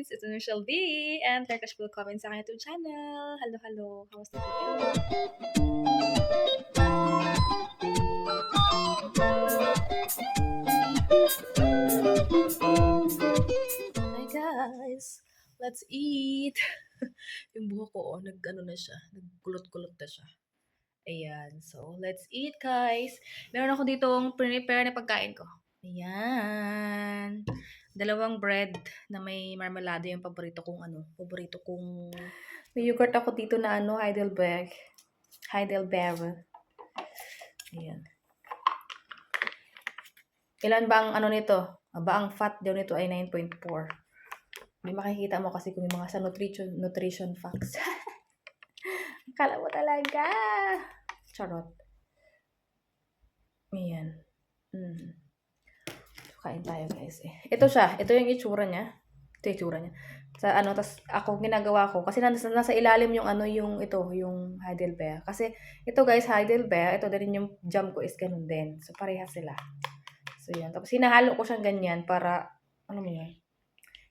friends! It's Michelle B. And like will comment sa akin YouTube channel. Hello, hello. Kamusta po kayo? Hi guys! Let's eat! Yung buhok ko, nag-ano na siya. Nagkulot-kulot na siya. Ayan. So, let's eat guys! Meron ako ditong prepare na pagkain ko. Ayan. Dalawang bread na may marmalade yung paborito kong may yogurt ako dito na Heidelberg. Ayan. Ilan ba ang nito? Ang fat daw nito ay 9.4. Hindi makikita mo kasi kung yung mga sa nutrition facts. Akala mo talaga. Charot. Ayan. Kain tayo guys Ito siya. Ito yung itsura niya. Tas ako ginagawa ko kasi nasa ilalim yung yung Heidelberg. Kasi ito guys, Heidelberg, ito din yung jam ko is ganun din. So parehas sila. So yan. Tapos hinahalo ko siyang ganyan para yun.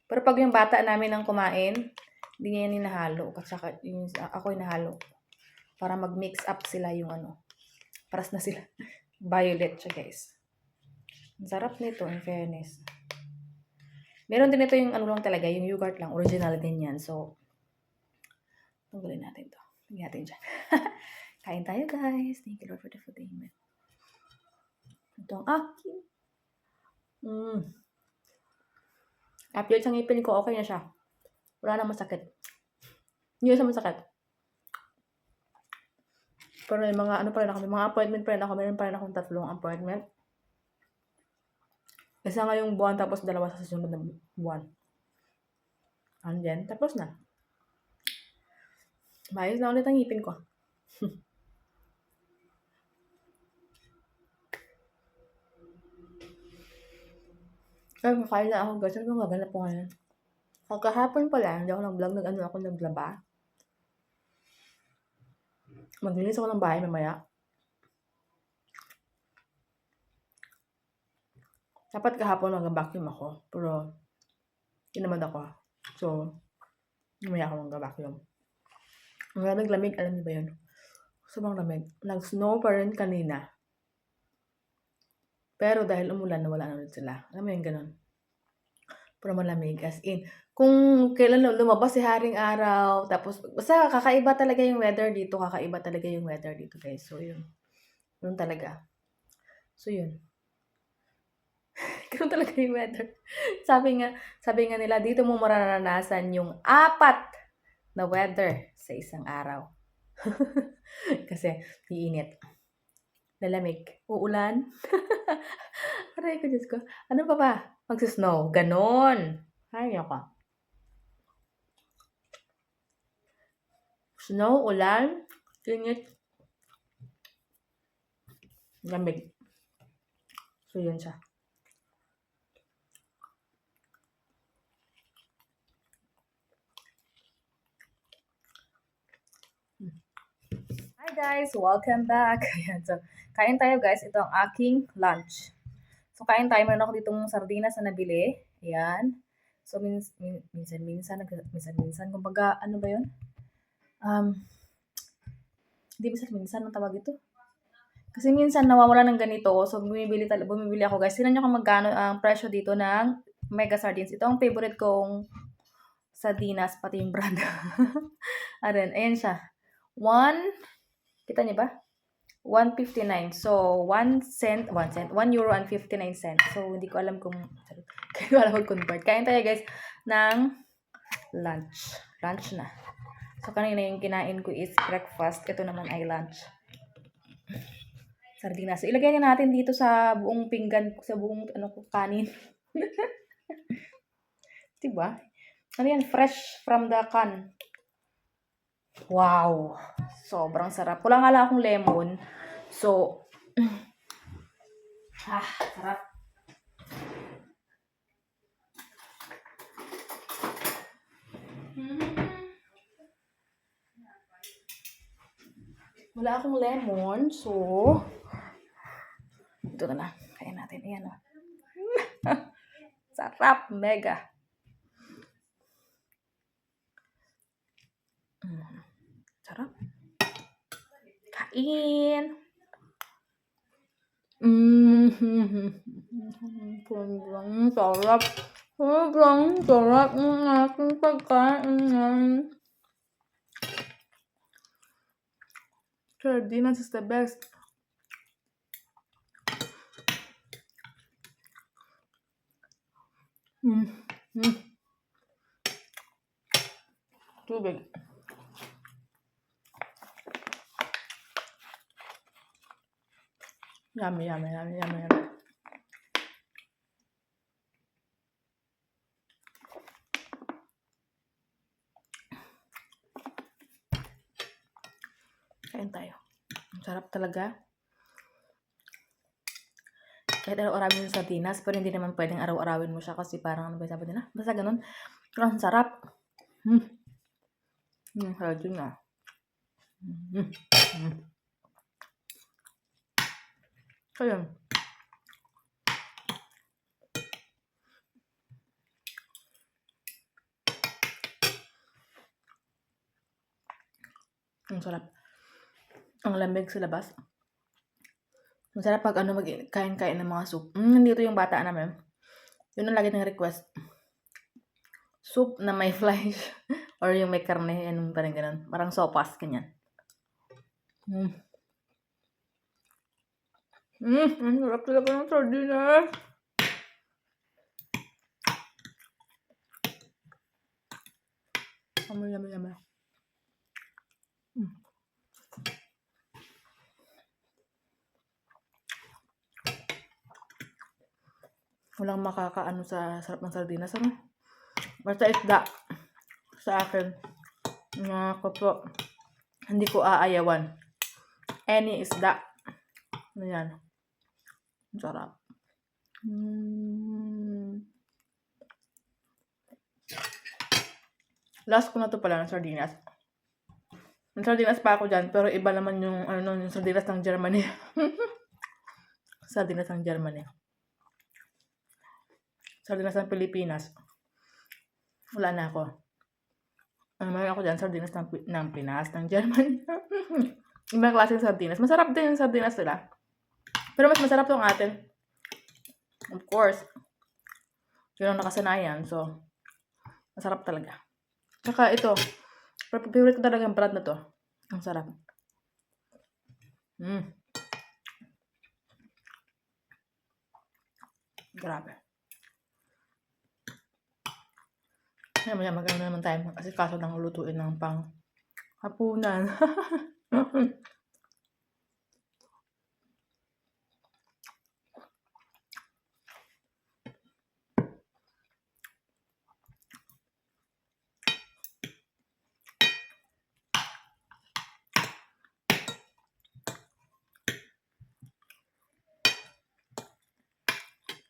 Pero pag yung bata namin ang kumain, hindi niya yan hinahalo. Kasi ako hinahalo. Para mag-mix up sila yung paras na sila. Violet siya guys. Ang sarap nito, in fairness. Meron din ito yung lang talaga, yung yogurt lang. Original din yan. So, tunggalin natin to. Lagyan natin dyan. Kain tayo guys. Thank you Lord for the food. Amen. Ito ang aking. After sa ngipin ko, okay na siya. Wala na masakit. Hindi na masakit. Pero may mga pa rin ako. May mga appointment pa rin ako. Meron pa rin akong 3 appointment. Isa ngayong buwan tapos 2 sa susunod na buwan. And then, tapos na. Mayos na ulit ang ngipin ko. Ay, makain na ako guys. Ano gaganap po ngayon? Kahapon pala, hindi ako nag-vlog. Ako naglaba. Maglinis ako ng bahay mamaya. Dapat kahapon mag-vacuum ako. Pero, tinamad ako. So, mamaya ako mag-vacuum. Maraming lamig, alam niyo ba yun? Sobrang lamig. Nag-snow pa rin kanina. Pero dahil umulan, nawala na ulit sila. Alam mo yung ganun. Pero malamig. As in, kung kailan lumabas si Haring Araw, tapos, basta kakaiba talaga yung weather dito. Guys. So, yun. Yun talaga. So, yun. Ganun talaga yung weather. Sabi nga nila, dito mo mararanasan yung 4 na weather sa isang araw. Kasi, iinit. Lalamig. Uulan. Aray ko, Diyos ko. Ano pa ba? Magsisnow. Ganon. Ay, ako. Snow, ulan, init, lamig. So, yun siya. Hi guys! Welcome back! Ayan, so, kain tayo guys. Ito ang aking lunch. So, kain tayo. Meron ako ditong sardinas na nabili. Ayan. So, minsan. Kumbaga, ano ba yun? Hindi ba minsan ang tawag ito? Kasi minsan nawawala ng ganito. So, bumibili ako guys. Tingnan nyo kung magkano ang presyo dito ng Mega Sardines. Ito ang favorite kong sardinas, pati yung brand. Ayan siya. Kita niyo ba? 1.59. So, 1 euro and 59 cents. So, hindi ko alam kung convert. Kain tayo guys ng lunch. Lunch na. So, kanina yung kinain ko is breakfast. Ito naman ay lunch. Sardinas. So, ilagay na natin dito sa buong pinggan, sa buong kanin. Diba? Ano yan? Fresh from the can. Wow! Sobrang sarap. Kulang nga lang akong lemon. So, sarap. Wala akong lemon. So, ito na. Kaya natin. Ayan o. Sarap. Mega. Sarap. Kain! Sobrang sarap. Sobrang sarap ng aking pagkain. Sardinas is the best. Tubig. Yummy. Kain tayo. Ang sarap talaga. Kahit araw-arawin yung sardinas, pero hindi naman pwedeng araw-arawin mo siya kasi parang ano ba sabi nila? Basta ganun. Pero ang sarap. Sarap yun na. Kaya. Ang sarap. Ang lamig sa labas. Masarap pag kain-kain ng mga soup. Nandito yung bata namin. Yun ang lagi ng request. Soup na may flesh. Or yung may karne. Yan parang ganun. Parang sopas. Ganyan. Ang sarap talaga ng sardinas. Yummy. Walang makakaano sa sarap ng sardinas. Ano? Basta isda. Sa akin. Nga ko po. Hindi ko aayawan. Any isda. Ayan. Ang sarap. Last ko na to pala ng sardinas. May sardinas pa ako dyan, pero iba naman yung, yung sardinas ng Germany. Sardinas ng Germany. Sardinas ng Pilipinas. Wala na ako. Mayroon ako dyan, sardinas ng Pinas, ng Germany. Ibang klase ng sardinas. Masarap din yung sardinas nila. Pero mas masarap yung atin. Of course. Yun ang nakasanayan. So, masarap talaga. Saka ito. Favorite ko talaga yung brand na to. Ang sarap. Grabe. Maya maganda naman tayo. Kasi kaso nang ulutuin ng pang hapunan.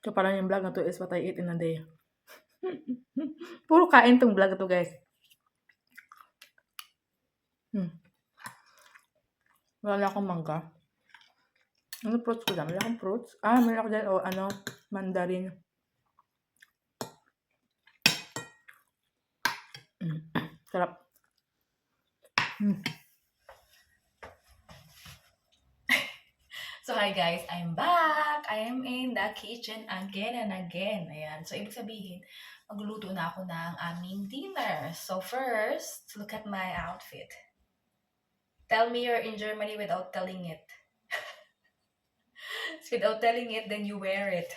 So, parang yung vlog na to is what I eat in a day. Puro kain tong vlog na to, guys. Wala na akong mangga. Ano fruits ko dyan? Wala akong fruits. Meron ako dyan. Mandarin. Sarap. So, hi guys, I'm back! I am in the kitchen again and again. Ayan. So, ibig sabihin, magluluto na ako ng aming dinner. So, first, look at my outfit. Tell me you're in Germany without telling it. Without telling it, then you wear it.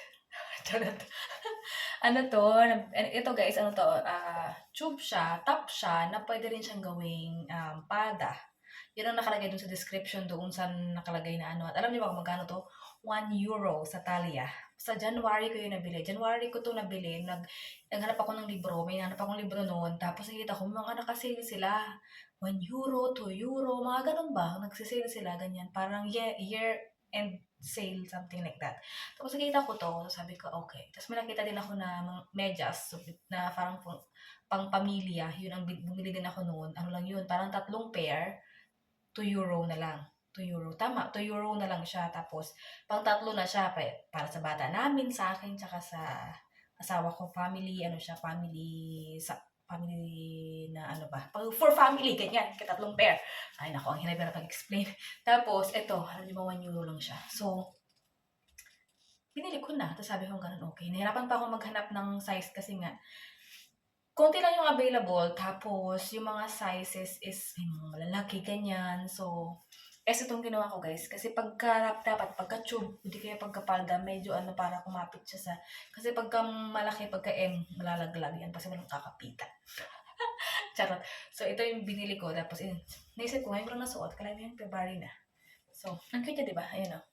Ito guys, tube siya, top siya, na pwede rin siyang gawing pada. Yun ang nakalagay dun sa description doon sa nakalagay na ano. At alam niyo ba kung magkano to? €1 sa Thalia. Sa January ko yun nabili. January ko to nabili. Naghanap ako ng libro. May hanap akong libro noon. Tapos nakita ko, mga nakasale sila. €1, €2, mga ganun ba? Nagsisale sila, ganyan. Parang year end sale, something like that. Tapos nakita ko to. Sabi ko, okay. Tapos may nakita din ako na medyas na parang pang pamilya. Yun ang bumili din ako noon. Ano lang yun? Parang 3 pair. €2 na lang. €2. Tama, €2 na lang siya. Tapos, pang 3 na siya para sa bata namin, sa akin, tsaka sa asawa ko, family, family family na ano ba, for family, ganyan, katatlong pair. Ay, nako, ang hirap na pag-explain. Tapos, ito, alam niyo ba, 1 euro lang siya. So, binili ko na. Tapos sabi ko, ganun, okay. Nahirapan pa ako maghanap ng size kasi nga, konti lang yung available. Tapos, yung mga sizes is, may mga malalaki, ganyan. So, itong ginawa ko, guys. Kasi pagka tube, hindi kaya pagkapalda, medyo para kumapit siya sa, kasi pagka malaki, pagka M, malalaglag yan. Kasi walang kakapitan. Charot. So, ito yung binili ko. Tapos, naisip ko, ngayon ko lang nasuot. Kala yung February na. So, ang cute niya, diba? Ayan o.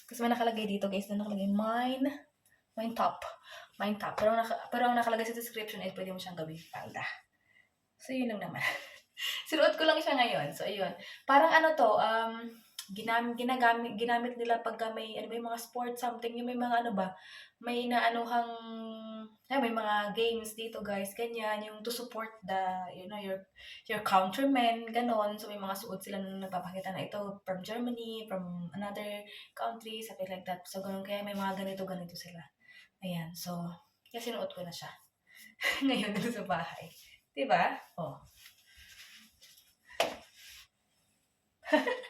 Kasi may nakalagay dito, guys, na nakalagay, mine top. Pero ang nakalagay sa description ay pwede mo siyang gawing palda. So, yun lang naman. Sinuot ko lang siya ngayon. So, ayun. Parang ginamit nila pagka may, may mga sport something, yung may mga may may mga games dito, guys, ganyan, yung to support your countrymen, ganon. So, may mga suot sila na nagpapakita na ito from Germany, from another country, something like that. So, ganon, kaya may mga ganito sila. Ayan, so, kaya sinuot ko na siya. Ngayon, dito sa bahay. Diba? Oh.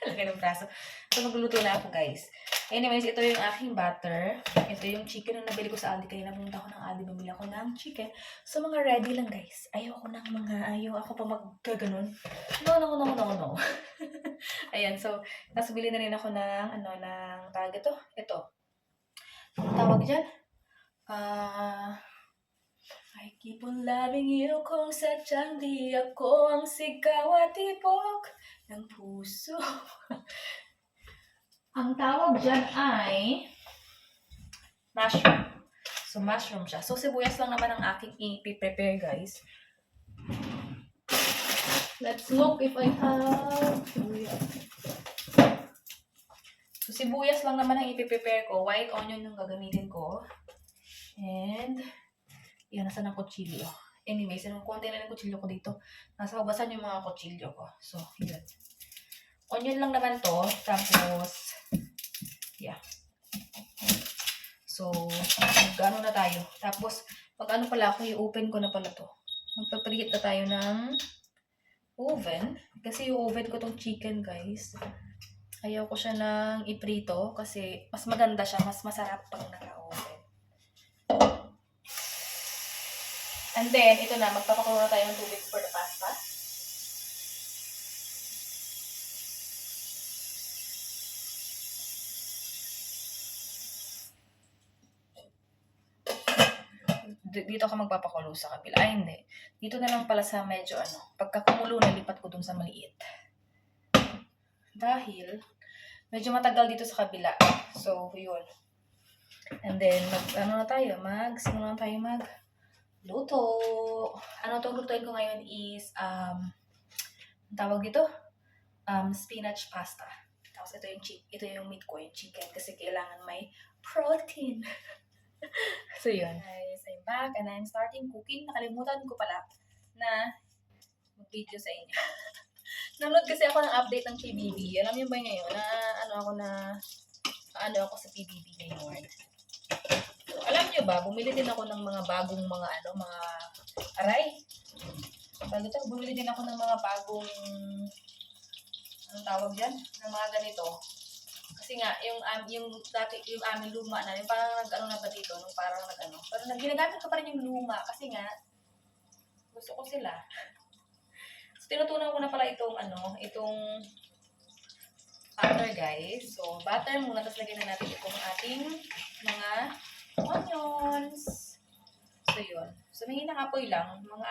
Laki ng braso. So, magluluto na ako, guys. Anyways, ito yung aking butter. Ito yung chicken na nabili ko sa Aldi. Kanina pumunta ako ng Aldi, bumili ako ng chicken. So, mga ready lang, guys. Ayaw ako pa magkaganon. No. Ayan, so, tapos bili na rin ako ng, tawag ito. Ito. Ano tawag dyan? I keep on loving you kung sadyang di ako ang sigaw at tibok ng puso. Ang tawag dyan ay mushroom. So, mushroom siya. So, sibuyas lang naman ang aking i-prepare, guys. Let's look if I have sibuyas. So, sibuyas lang naman ang i-prepare ko. White onion yung gagamitin ko. And, yan, nasa ng kutsilyo. Anyways, konti na ng kutsilyo ko dito. Nasa kabasan yung mga kutsilyo ko. So, yun. Onion lang naman to. Tapos, yeah. So, mag-ano na tayo. Tapos, pag-ano pala ako, i-open ko na pala to. Magpapaligit na tayo ng oven. Kasi yung oven ko tong chicken, guys. Ayaw ko siya ng iprito kasi mas maganda siya. Mas masarap pag naka-oven. And then, ito na. Magpapakulo na tayo ng tubig for the pasta. Dito ako magpapakulo sa kabila. Ay, hindi. Dito na lang pala sa medyo pagka kumulo, nalipat ko dun sa maliit. Dahil, medyo matagal dito sa kabila. So, yun. And then, simula na tayo magluto. Itong lutuin ko ngayon is, tawag dito? Spinach pasta. Tapos, ito yung meat ko, yung chicken. Kasi kailangan may protein. So, yun. Guys, I'm back and I'm starting cooking. Nakalimutan ko pala na mag-video sa inyo. Nanood kasi ako ng update ng PBB. Alam niyo ba ngayon na ako sa PBB ngayon? So, alam niyo ba, bumili din ako ng mga bagong mga bumili din ako ng mga bagong tawag dyan? Ng mga ganito. Kasi nga, yung aming luma na, yung parang na ba dito, pero ginagamit ko pa rin yung luma kasi nga, gusto ko sila. So, tinutunan ko na pala itong butter, guys. So, butter muna, tapos lagyan na natin itong ating mga onions. So, yun. So, may hinakapoy lang, mga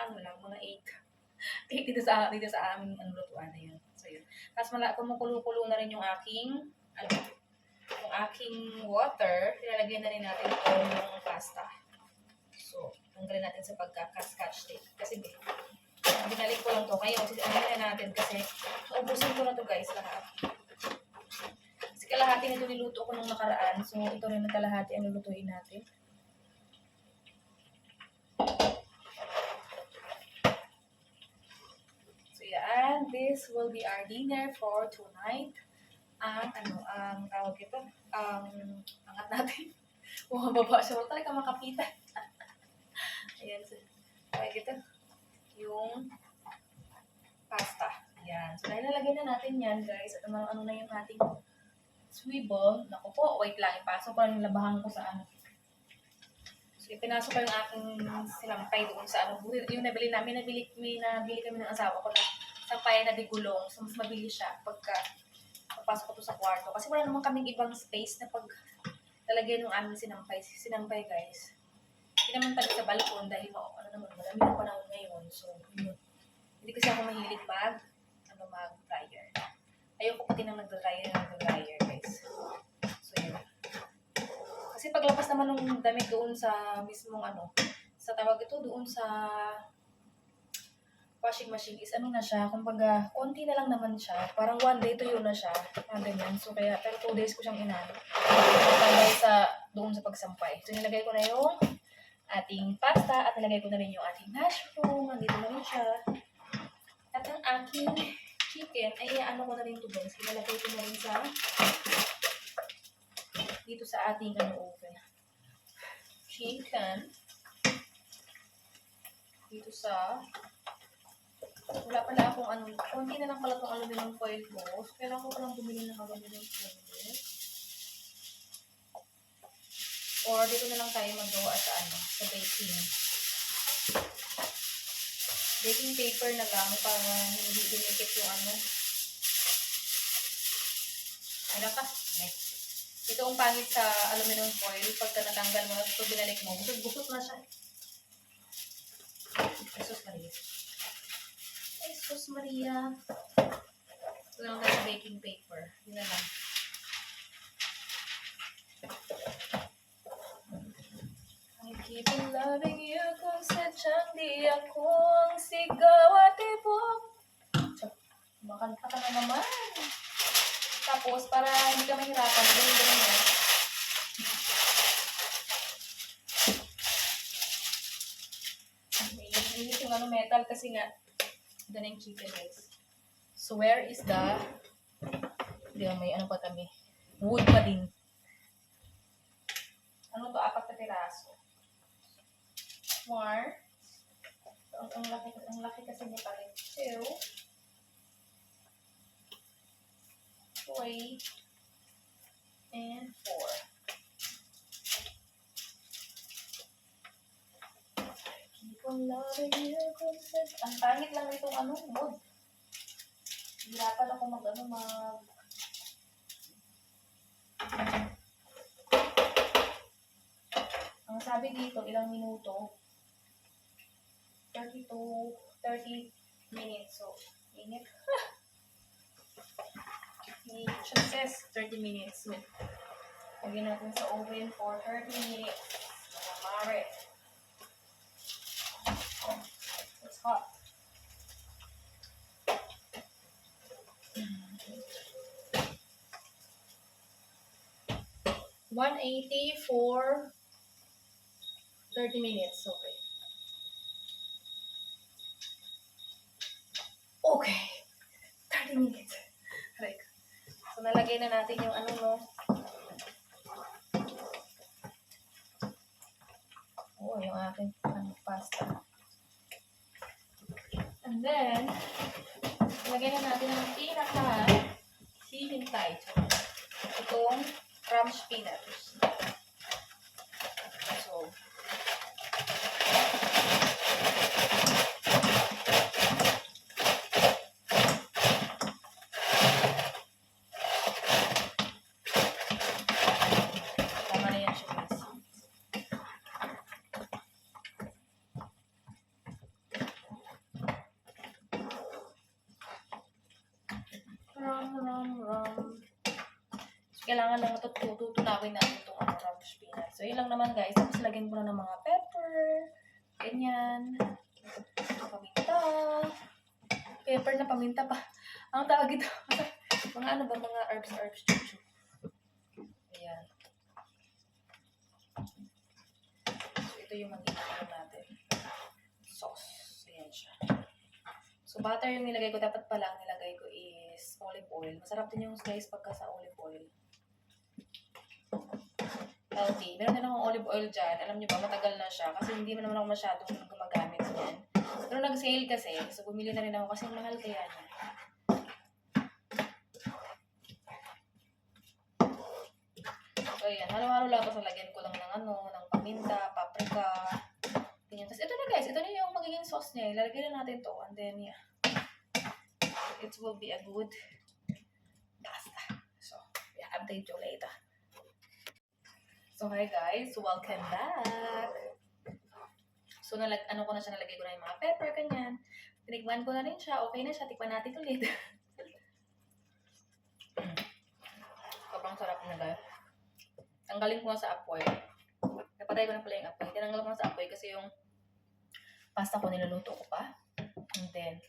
8 dito sa aming lutuan na yun. So, yun. Tapos, kumukulo-kulo na rin yung aking water, ilalagyan na rin natin itong pasta. So, tanggalin natin sa pagka-scotch tape. Kasi binalik ko lang to. Kaya, natin kasi naubusin ko na to, guys, lahat. Kasi kalahati nito niluto ko nung nakaraan. So, ito rin ang kalahati ang lulutuin natin. So, yan. This will be our dinner for tonight. Tawag ito, angat natin. Bumababa siya. Wala talaga makapitan. Ayan, tawag ito. yung pasta. Yan. So, dahil nalagay na natin yan, guys, at ano na yung ating swivel. Naku po, wait lang. Ipasok ko lang yung labahan ko sa ano. So, ipinasok ko yung aking sinampay doon sa ano. Yung nabili namin, may nabili kami ng asawa ko na sampay na digulong. So, mas mabilis siya pagka papasok ko to sa kwarto. Kasi wala naman kaming ibang space na pag lalagay ng aming sinampay, guys. Hindi naman talaga sa balkon dahil ano naman, marami ng panahon ngayon. So, hindi kasi ako mahilig mag-dryer. Ayoko pati nang nag-dryer, guys. So, yun. Kasi paglabas naman ng damit doon sa mismong sa tawag ito, doon sa washing machine is ano na siya, kumbaga, konti na lang naman siya. Parang 1 day tuyo na siya. Ganyan. So, pero 2 days ko siyang inano. Dahil doon sa pagsampay. So, nilagay ko na yung ating pasta at nilagay ko na rin yung ating mushroom. Nandito na rin siya. At ang aking chicken, ay ano ko na rin ito, guys. Ilalagay ko na rin dito sa ating oven. Chicken. Dito sa wala pala akong konti na lang pala itong aluminum foil ko. So, kailangan ko palang bumili ng aluminum foil. Or dito na lang tayo magawa sa baking. Baking paper na lang para hindi dinikit yung Ano ka? Ito ang pangit sa aluminum foil. Pagka natanggal mo, ito binalik mo, busot na siya. Jesus Maria. Jesus Maria. Ito lang tayo sa baking paper. Yun na lang. I keep on loving you kung sadyang di ako ang sigaw at ibok. Makanta ka na naman. Tapos, para hindi ka mahirapan, ganun mo. Init yung metal kasi nga, doon yung chicken, guys. So, where is hindi may pa kami. Wood pa din. Ano to? 4 na piraso. More. Ang laki kasi niya pala. 2. 3. And 4. Keep on loving you, princess. Ang pangit lang itong wood. Hirapan ako Ang sabi dito, ilang minuto? 30 minutes. So, init. It just says 30 minutes. Lagyan natin sa oven for 30 minutes. Mare. It's hot. $180 for 30 minutes. Okay. Okay. 30 minutes. Right. So, nalagay na natin yung yung ating pasta. And then, nalagay na natin ang hinintay. Itong crushed peanuts. So, tama na yan siya, guys. So, kailangan lang tutunawin natin itong crushed peanuts. So, yun lang naman, guys. Tapos, lagyan ko na ng mga pepper. Ganyan. Paminta. Pepper na paminta pa. Ang tawag ito. Mga mga herbs, chuchu. Ayan. So, ito yung magiging natin. Sauce. Ayan siya. So, butter yung nilagay ko. Dapat pala ang nilagay ko is olive oil. Masarap din yung guys pagka sa olive oil. Healthy. Meron din akong olive oil dyan. Alam niyo ba, matagal na siya. Kasi hindi mo naman ako masyadong gumagamit niyan. Pero nag-sale kasi. So, bumili na rin ako kasi mahal kaya niya. So, ayan. Halo-halo lang ito. Lagyan ko lang ng paminta, paprika. Ganyan. Tapos, ito na guys. Ito na yung magiging sauce niya. Ilalagay na natin to. And then, yeah. It will be a good pasta. So, yeah. Update you later. So, hi guys. Welcome back. So, ano ko na siya, nalagay ko na yung mga pepper, ganyan. Tinikman ko na rin siya. Okay na siya. Tikman natin ulit. Sobrang sarap na guys. Tanggalin ko na sa apoy. Napatay ko na pala yung apoy. Tinanggal ko na sa apoy kasi yung pasta ko niluluto ko pa. And then,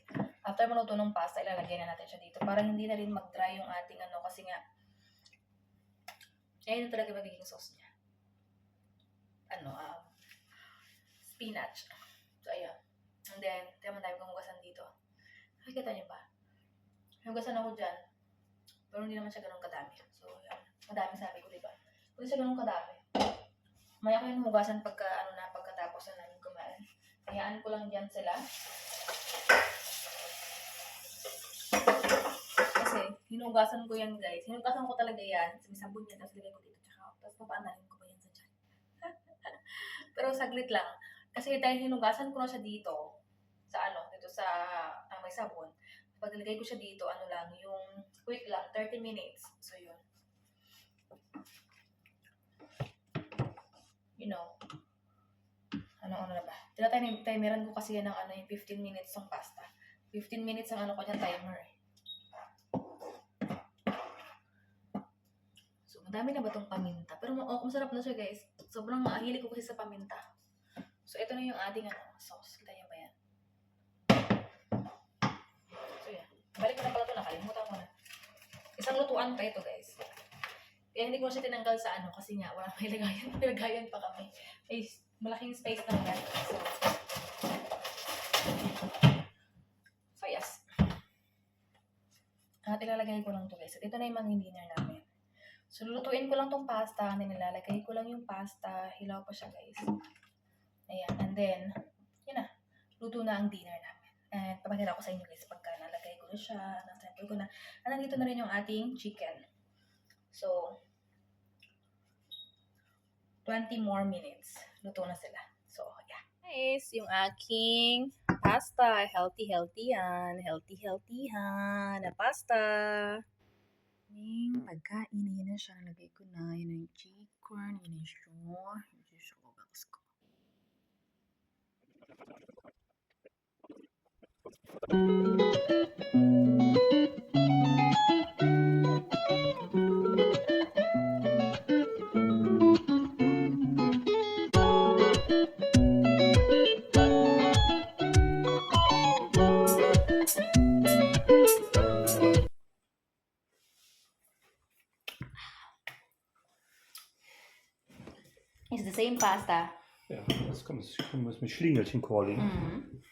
after maluto ng pasta, ilalagay na natin siya dito. Para hindi na rin mag-dry yung ating kasi nga, ayun talaga magiging sauce niya. Spinach. So, ayun. And then, naman tayo kung hugasan dito. Nakikita niyo ba? Hugasan ako dyan. Pero hindi naman siya ganun kadami. So, yan. Madami sabi ko, diba? Hindi siya ganun kadami. Maya ko yung hugasan pagkatapos na namin kumain. Hayaan ko lang dyan sila. Kasi, hinugasan ko yan, guys. Hinugasan ko talaga yan. May sabon yan. Tapos lagay ko dito. Tapos papaanahin ko pa yan sa dyan. Pero saglit lang. Kasi dahil hinugasan ko na siya dito, dito sa may sabon, pag nilagay ko siya dito, yung quick lang, 30 minutes. So, yun. You know, ano na ba? Timeran ko kasi yan ng yung 15 minutes ng pasta. 15 minutes ang ko dyan, timer eh. So, madami na ba itong paminta? Pero masarap na siya, guys. Sobrang hilig ko kasi sa paminta. So, ito na yung ating sauce. Kita niyo ba yan? So, yan. Balik ko na pala ito. Nakalimutan ko na. Isang lutuan pa ito, guys. Kaya hindi ko na siya tinanggal sa kasi nga, wala may lagayan. May lagayan pa kami. May malaking space na yan. So, yes. At ilalagay ko lang ito, guys. At ito na yung maging dinner namin. So, lulutuin ko lang tong pasta. And then, nilalagay ko lang yung pasta. Hilaw pa siya, guys. Ayan, and then, yun na, luto na ang dinner namin. And papakita ko sa inyo guys, pagka nalagay ko na siya, nasample ko na, nandito na rin yung ating chicken. So, 20 more minutes, luto na sila. So, yeah. Guys, yung aking pasta, healthy yan, na pasta. Yung pagkain, yun na siya, nalagay ko na, yun yung chicken, yun yung siya, bagas ko. It's the same pasta. Ja, das kann man mit Schlingelchen calling. Mhm.